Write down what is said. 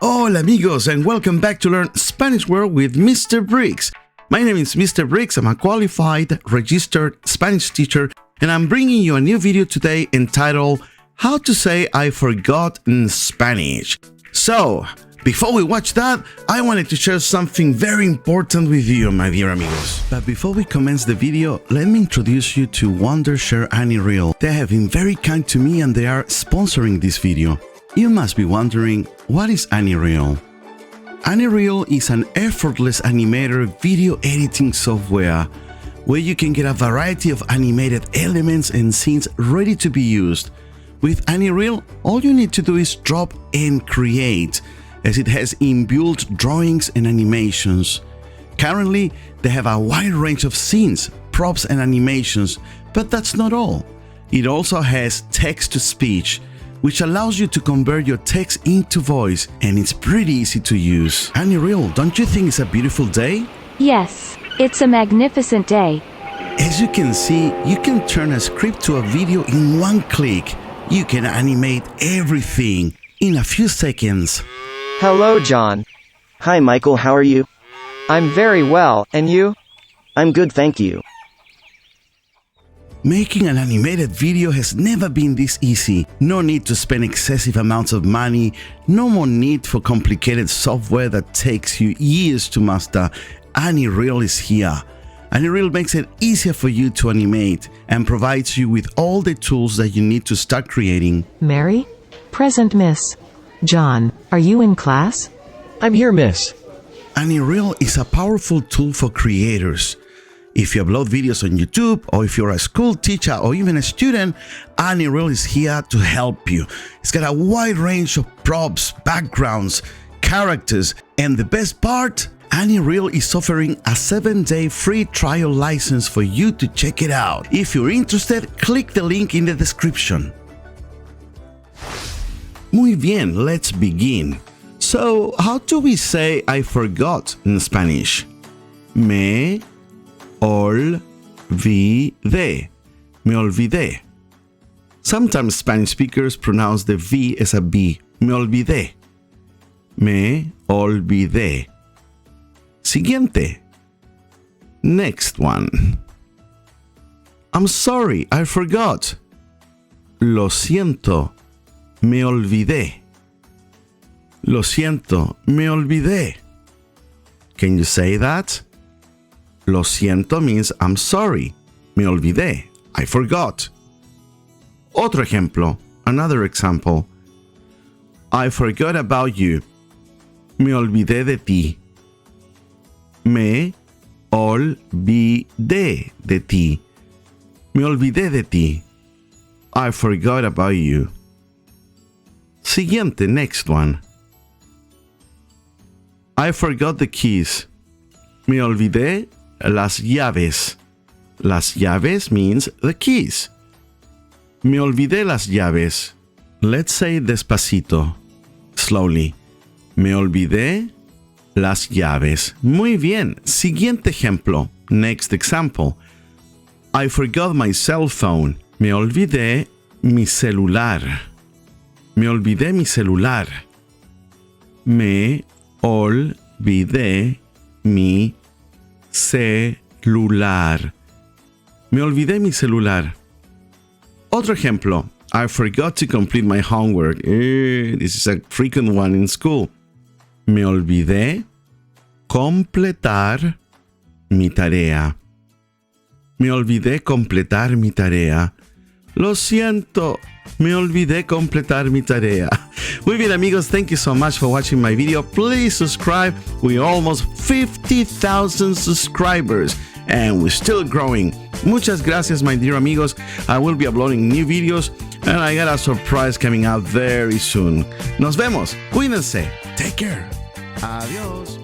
Hola amigos and welcome back to Learn Spanish World with Mr. Briggs. My name is Mr. Briggs. I'm a qualified, registered Spanish teacher and I'm bringing you a new video today entitled How to Say I Forgot in Spanish. So, before we watch that, I wanted to share something very important with you, my dear amigos. But before we commence the video, let me introduce you to Wondershare AnyReal. They have been very kind to me and they are sponsoring this video. You must be wondering, what is AnyReal? AnyReal is an effortless animator video editing software where you can get a variety of animated elements and scenes ready to be used. With AnyReal, all you need to do is drop and create, as it has inbuilt drawings and animations. Currently, they have a wide range of scenes, props and animations, but that's not all. It also has text-to-speech, which allows you to convert your text into voice, and it's pretty easy to use. AnyReal, don't you think it's a beautiful day? Yes, it's a magnificent day. As you can see, you can turn a script to a video in one click. You can animate everything in a few seconds. Hello, John. Hi, Michael, how are you? I'm very well, and you? I'm good, thank you. Making an animated video has never been this easy. No need to spend excessive amounts of money, no more need for complicated software that takes you years to master. AnyReal is here. AnyReal makes it easier for you to animate and provides you with all the tools that you need to start creating. Mary? Present, miss. John, are you in class? I'm here, miss. AnyReal is a powerful tool for creators. If you upload videos on YouTube, or if you're a school teacher or even a student, AnyReal is here to help you. It's got a wide range of props, backgrounds, characters, and the best part, AnyReal is offering a 7-day free trial license for you to check it out. If you're interested, click the link in the description. Muy bien, let's begin. So, how do we say I forgot in Spanish? Me olvidé. Me olvidé. Sometimes Spanish speakers pronounce the V as a B. Me olvidé. Me olvidé. Siguiente. Next one. I'm sorry, I forgot. Lo siento, me olvidé. Lo siento, me olvidé. Can you say that? Lo siento means I'm sorry. Me olvidé. I forgot. Otro ejemplo. Another example. I forgot about you. Me olvidé de ti. Me olvidé de ti. Me olvidé de ti. I forgot about you. Siguiente, next one. I forgot the keys. Me olvidé las llaves. Las llaves means the keys. Me olvidé las llaves. Let's say despacito. Slowly. Me olvidé las llaves. Muy bien. Siguiente ejemplo. Next example. I forgot my cell phone. Me olvidé mi celular. Me olvidé mi celular. Me olvidé mi celular. Me olvidé mi celular. Otro ejemplo. I forgot to complete my homework. This is a frequent one in school. Me olvidé completar mi tarea. Me olvidé completar mi tarea. Lo siento, me olvidé completar mi tarea. Muy bien, amigos, thank you so much for watching my video. Please subscribe. We're almost 50,000 subscribers and we're still growing. Muchas gracias, my dear amigos. I will be uploading new videos and I got a surprise coming out very soon. Nos vemos. Cuídense. Take care. Adiós.